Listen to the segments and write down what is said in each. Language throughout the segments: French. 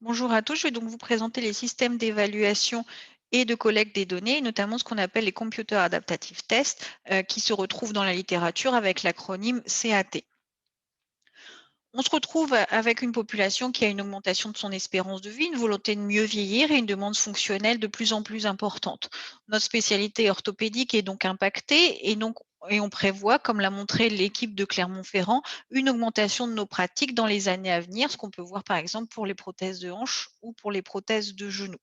Bonjour à tous, je vais donc vous présenter les systèmes d'évaluation et de collecte des données, notamment ce qu'on appelle les Computer Adaptative Tests, qui se retrouvent dans la littérature avec l'acronyme CAT. On se retrouve avec une population qui a une augmentation de son espérance de vie, une volonté de mieux vieillir et une demande fonctionnelle de plus en plus importante. Notre spécialité orthopédique est donc impactée et on prévoit, comme l'a montré l'équipe de Clermont-Ferrand, une augmentation de nos pratiques dans les années à venir, ce qu'on peut voir par exemple pour les prothèses de hanche ou pour les prothèses de genoux.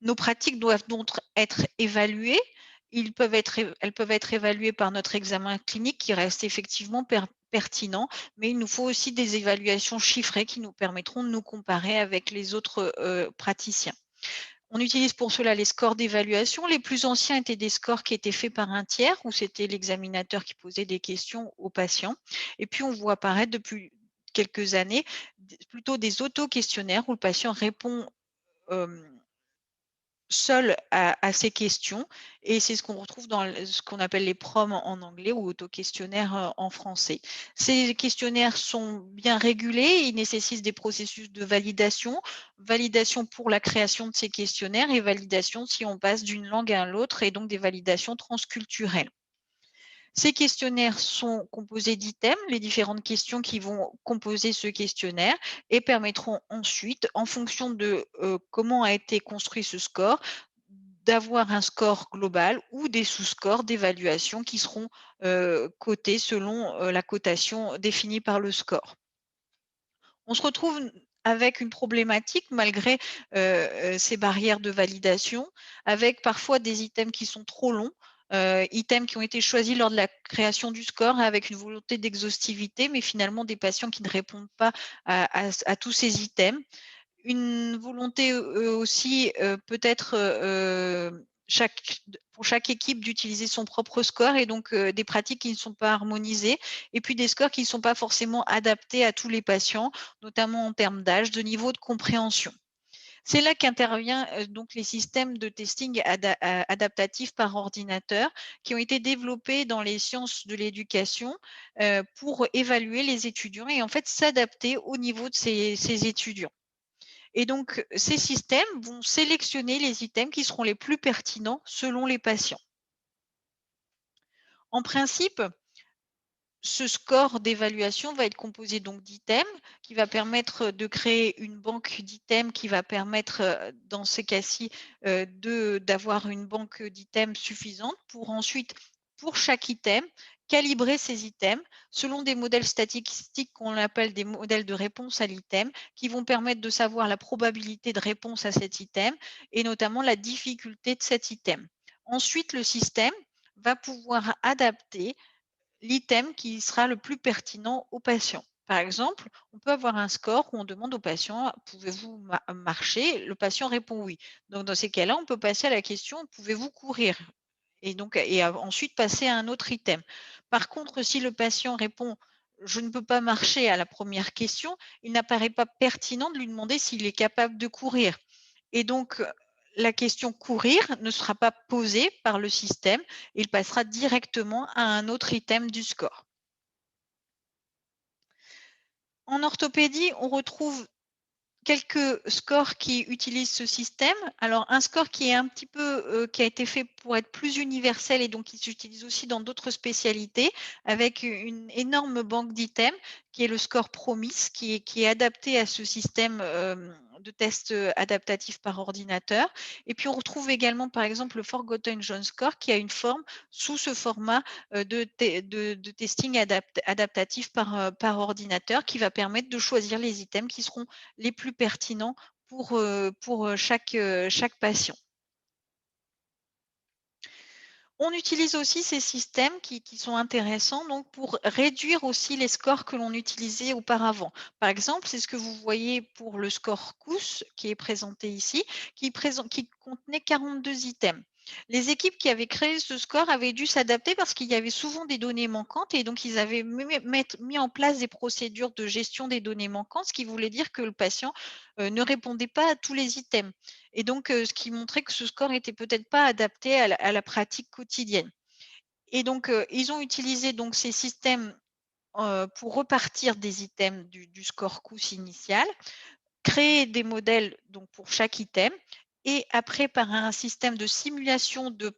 Nos pratiques doivent donc être évaluées. Elles peuvent être évaluées par notre examen clinique qui reste effectivement pertinent, mais il nous faut aussi des évaluations chiffrées qui nous permettront de nous comparer avec les autres praticiens. On utilise pour cela les scores d'évaluation. Les plus anciens étaient des scores qui étaient faits par un tiers, où c'était l'examinateur qui posait des questions aux patients. Et puis on voit apparaître depuis quelques années plutôt des auto-questionnaires où le patient répond euh, seul à ces questions et c'est ce qu'on retrouve dans ce qu'on appelle les PROM en anglais ou auto-questionnaires en français. Ces questionnaires sont bien régulés, ils nécessitent des processus de validation, validation pour la création de ces questionnaires et validation si on passe d'une langue à l'autre et donc des validations transculturelles. Ces questionnaires sont composés d'items, les différentes questions qui vont composer ce questionnaire et permettront ensuite, en fonction de comment a été construit ce score, d'avoir un score global ou des sous-scores d'évaluation qui seront cotés selon la cotation définie par le score. On se retrouve avec une problématique malgré ces barrières de validation, avec parfois des items qui sont trop longs, items qui ont été choisis lors de la création du score avec une volonté d'exhaustivité, mais finalement des patients qui ne répondent pas à tous ces items. Une volonté, aussi, peut-être, pour chaque équipe d'utiliser son propre score et donc des pratiques qui ne sont pas harmonisées et puis des scores qui ne sont pas forcément adaptés à tous les patients, notamment en termes d'âge, de niveau de compréhension. C'est là qu'intervient, donc les systèmes de testing adaptatifs par ordinateur qui ont été développés dans les sciences de l'éducation, pour évaluer les étudiants et en fait s'adapter au niveau de ces étudiants. Et donc, ces systèmes vont sélectionner les items qui seront les plus pertinents selon les patients. En principe, ce score d'évaluation va être composé donc d'items qui va permettre de créer une banque d'items qui va permettre, dans ces cas-ci, d'avoir une banque d'items suffisante pour ensuite, pour chaque item, calibrer ces items selon des modèles statistiques qu'on appelle des modèles de réponse à l'item, qui vont permettre de savoir la probabilité de réponse à cet item et notamment la difficulté de cet item. Ensuite, le système va pouvoir adapter l'item qui sera le plus pertinent au patient. Par exemple, on peut avoir un score où on demande au patient: «Pouvez-vous marcher?» Le patient répond: «Oui». Donc dans ces cas-là, on peut passer à la question: «Pouvez-vous courir?» Et donc ensuite passer à un autre item. Par contre, si le patient répond: «Je ne peux pas marcher» à la première question, il n'apparaît pas pertinent de lui demander s'il est capable de courir. Et donc, la question courir ne sera pas posée par le système, il passera directement à un autre item du score. En orthopédie, on retrouve quelques scores qui utilisent ce système. Alors un score qui est un petit peu, qui a été fait pour être plus universel et donc qui s'utilise aussi dans d'autres spécialités avec une énorme banque d'items qui est le score PROMIS qui est adapté à ce système, de test, adaptatif par ordinateur. Et puis on retrouve également par exemple le Forgotten John Score qui a une forme sous ce format, de testing adaptatif par ordinateur qui va permettre de choisir les items qui seront les plus pertinents pour chaque patient. On utilise aussi ces systèmes qui sont intéressants donc pour réduire aussi les scores que l'on utilisait auparavant. Par exemple, c'est ce que vous voyez pour le score COUS qui est présenté ici, qui contenait 42 items. Les équipes qui avaient créé ce score avaient dû s'adapter parce qu'il y avait souvent des données manquantes et donc ils avaient mis en place des procédures de gestion des données manquantes, ce qui voulait dire que le patient ne répondait pas à tous les items. Et donc, ce qui montrait que ce score était peut-être pas adapté à la pratique quotidienne. Et donc, ils ont utilisé donc ces systèmes, pour repartir des items du score COUS initial créer des modèles donc pour chaque item et après par un système de simulation de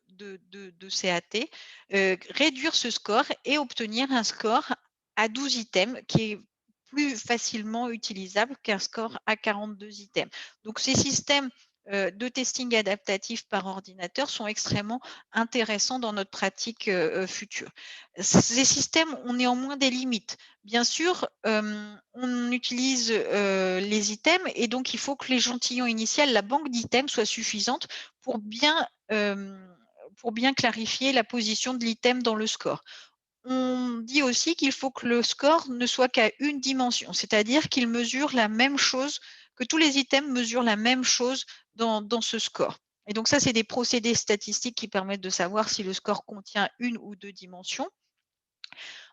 CAT, réduire ce score et obtenir un score à 12 items qui est plus facilement utilisable qu'un score à 42 items. Donc ces systèmes, de testing adaptatif par ordinateur sont extrêmement intéressants dans notre pratique, future. Ces systèmes ont néanmoins des limites. Bien sûr, on utilise, les items et donc il faut que l'échantillon initial, la banque d'items soit suffisante pour bien clarifier la position de l'item dans le score. On dit aussi qu'il faut que le score ne soit qu'à une dimension, c'est-à-dire qu'il mesure la même chose, que tous les items mesurent la même chose dans ce score. Et donc ça, c'est des procédés statistiques qui permettent de savoir si le score contient une ou deux dimensions.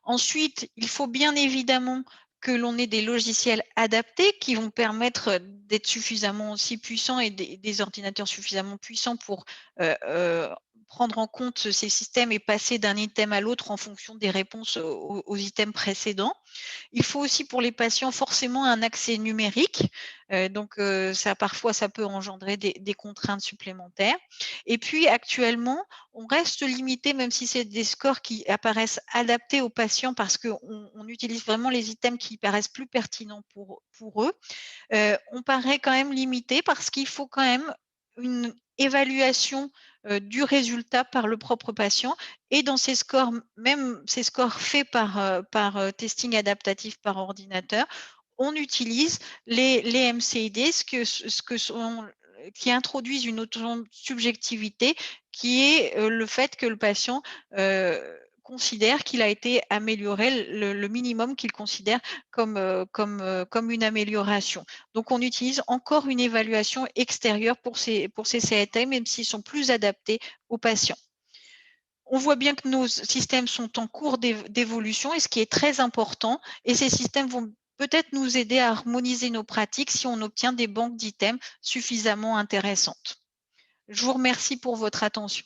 Ensuite, il faut bien évidemment que l'on ait des logiciels adaptés qui vont permettre d'être suffisamment aussi puissants et des ordinateurs suffisamment puissants pour prendre en compte ces systèmes et passer d'un item à l'autre en fonction des réponses aux items précédents. Il faut aussi pour les patients forcément un accès numérique. Donc, parfois, ça peut engendrer des contraintes supplémentaires. Et puis, actuellement, on reste limité, même si c'est des scores qui apparaissent adaptés aux patients parce qu'on utilise vraiment les items qui paraissent plus pertinents pour eux. On paraît quand même limité parce qu'il faut quand même une évaluation du résultat par le propre patient et dans ces scores, même ces scores faits par testing adaptatif par ordinateur, on utilise les MCID, qui introduisent une subjectivité qui est le fait que le patient considère qu'il a été amélioré, le minimum qu'il considère comme une amélioration. Donc, on utilise encore une évaluation extérieure pour ces CAT, même s'ils sont plus adaptés aux patients. On voit bien que nos systèmes sont en cours d'évolution et ce qui est très important, et ces systèmes vont peut-être nous aider à harmoniser nos pratiques si on obtient des banques d'items suffisamment intéressantes. Je vous remercie pour votre attention.